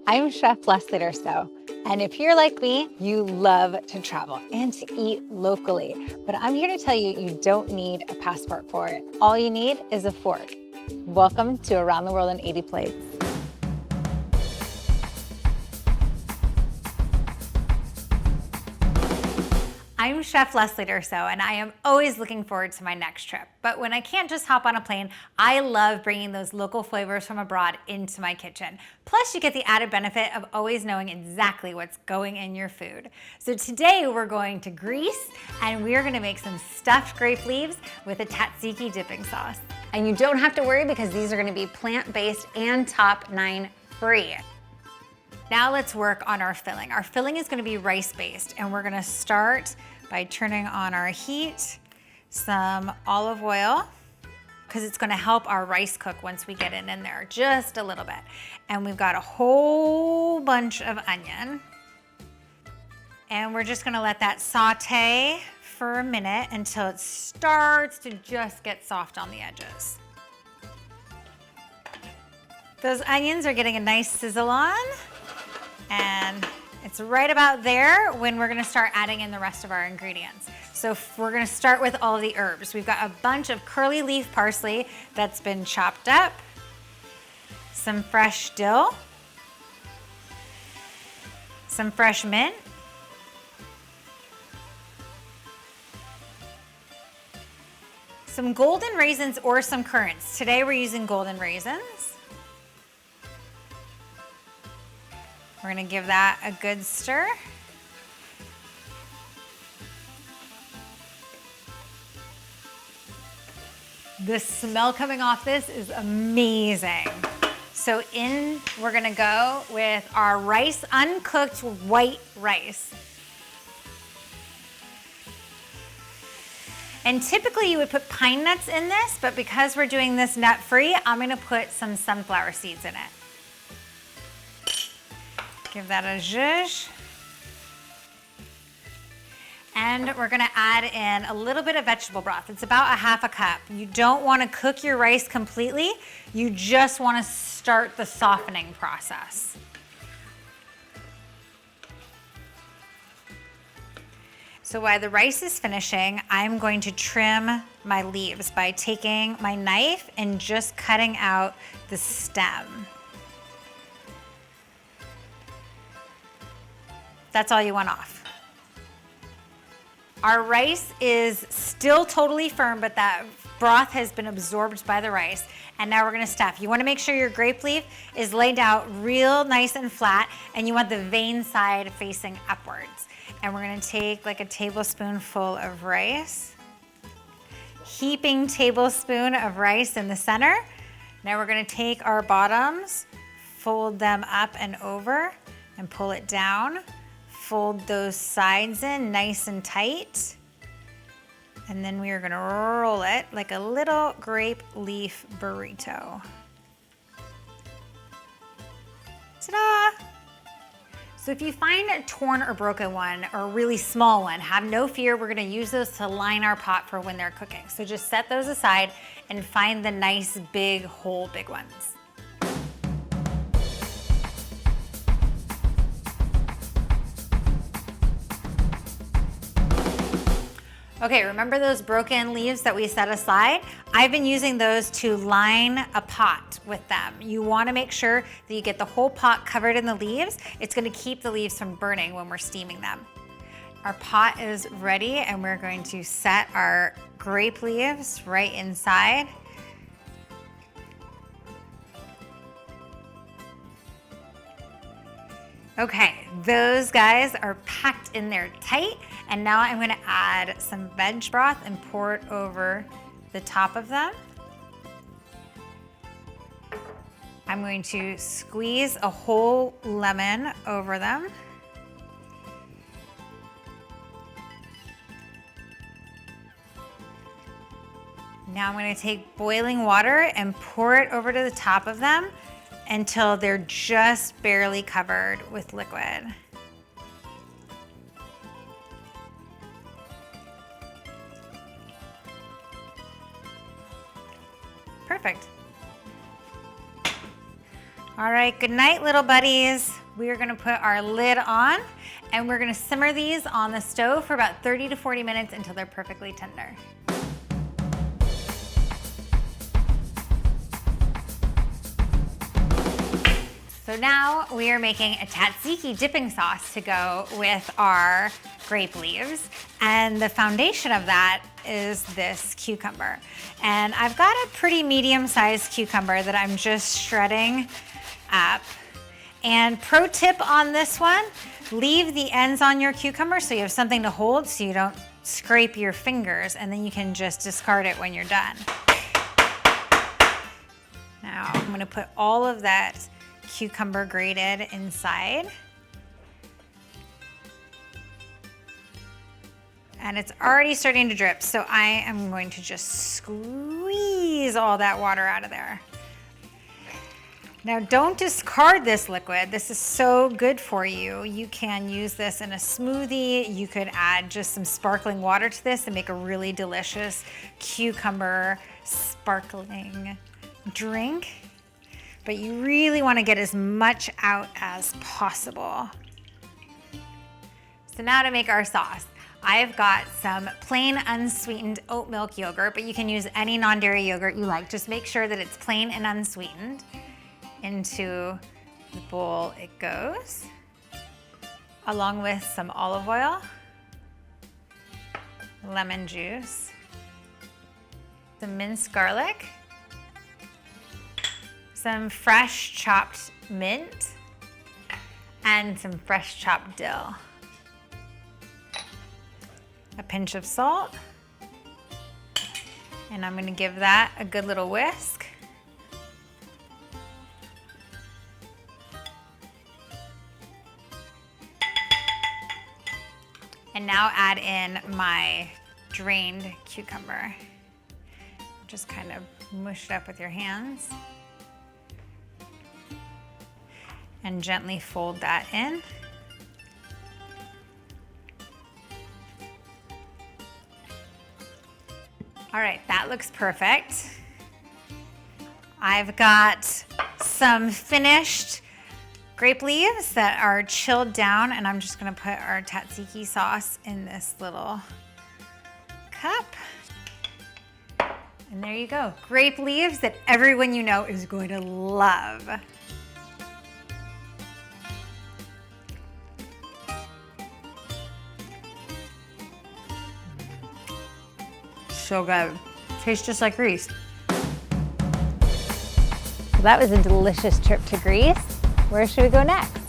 I'm Chef Leslie Urso, and if you're like me, you love to travel and to eat locally. But I'm here to tell you, you don't need a passport for it. All you need is a fork. Welcome to Around the World in 80 Plates. I'm Chef Leslie Urso, and I am always looking forward to my next trip. But when I can't just hop on a plane, I love bringing those local flavors from abroad into my kitchen. Plus, you get the added benefit of always knowing exactly what's going in your food. So today we're going to Greece, and we are gonna make some stuffed grape leaves with a tzatziki dipping sauce. And you don't have to worry because these are gonna be plant-based and top 9 free. Now let's work on our filling. Our filling is gonna be rice-based, and we're gonna start by turning on our heat, some olive oil, because it's gonna help our rice cook once we get it in there, just a little bit. And we've got a whole bunch of onion. And we're just gonna let that saute for a minute until it starts to just get soft on the edges. Those onions are getting a nice sizzle on. And it's right about there when we're gonna start adding in the rest of our ingredients. So we're gonna start with all the herbs. We've got a bunch of curly leaf parsley that's been chopped up, some fresh dill, some fresh mint, some golden raisins or some currants. Today we're using golden raisins. We're gonna give that a good stir. The smell coming off this is amazing. So we're gonna go with our rice, uncooked white rice. And typically you would put pine nuts in this, but because we're doing this nut-free, I'm gonna put some sunflower seeds in it. Give that a zhuzh. And we're gonna add in a little bit of vegetable broth. It's about a half a cup. You don't wanna cook your rice completely. You just wanna start the softening process. So while the rice is finishing, I'm going to trim my leaves by taking my knife and just cutting out the stem. That's all you want off. Our rice is still totally firm, but that broth has been absorbed by the rice. And now we're gonna stuff. You wanna make sure your grape leaf is laid out real nice and flat, and you want the vein side facing upwards. And we're gonna take like a tablespoonful of rice, heaping tablespoon of rice in the center. Now we're gonna take our bottoms, fold them up and over, and pull it down. Fold those sides in nice and tight. And then we are gonna roll it like a little grape leaf burrito. Ta-da! So if you find a torn or broken one or a really small one, have no fear, we're gonna use those to line our pot for when they're cooking. So just set those aside and find the nice big whole big ones. Okay, remember those broken leaves that we set aside? I've been using those to line a pot with them. You wanna make sure that you get the whole pot covered in the leaves. It's gonna keep the leaves from burning when we're steaming them. Our pot is ready and we're going to set our grape leaves right inside. Okay, those guys are packed in there tight, and now I'm gonna add some veg broth and pour it over the top of them. I'm going to squeeze a whole lemon over them. Now I'm gonna take boiling water and pour it over to the top of them until they're just barely covered with liquid. Perfect. All right, good night, little buddies. We are gonna put our lid on and we're gonna simmer these on the stove for about 30 to 40 minutes until they're perfectly tender. So now we are making a tzatziki dipping sauce to go with our grape leaves. And the foundation of that is this cucumber. And I've got a pretty medium-sized cucumber that I'm just shredding up. And pro tip on this one, leave the ends on your cucumber so you have something to hold so you don't scrape your fingers, and then you can just discard it when you're done. Now I'm gonna put all of that cucumber grated inside. And it's already starting to drip, so I am going to just squeeze all that water out of there. Now don't discard this liquid. This is so good for you. You can use this in a smoothie. You could add just some sparkling water to this and make a really delicious cucumber sparkling drink. But you really want to get as much out as possible. So now to make our sauce. I've got some plain unsweetened oat milk yogurt, but you can use any non-dairy yogurt you like. Just make sure that it's plain and unsweetened. Into the bowl it goes, along with some olive oil, lemon juice, some minced garlic, some fresh chopped mint, and some fresh chopped dill. A pinch of salt, and I'm gonna give that a good little whisk. And now add in my drained cucumber. Just kind of mush it up with your hands. And gently fold that in. All right, that looks perfect. I've got some finished grape leaves that are chilled down, and I'm just gonna put our tzatziki sauce in this little cup. And there you go, grape leaves that everyone you know is going to love. So good, tastes just like Greece. So that was a delicious trip to Greece. Where should we go next?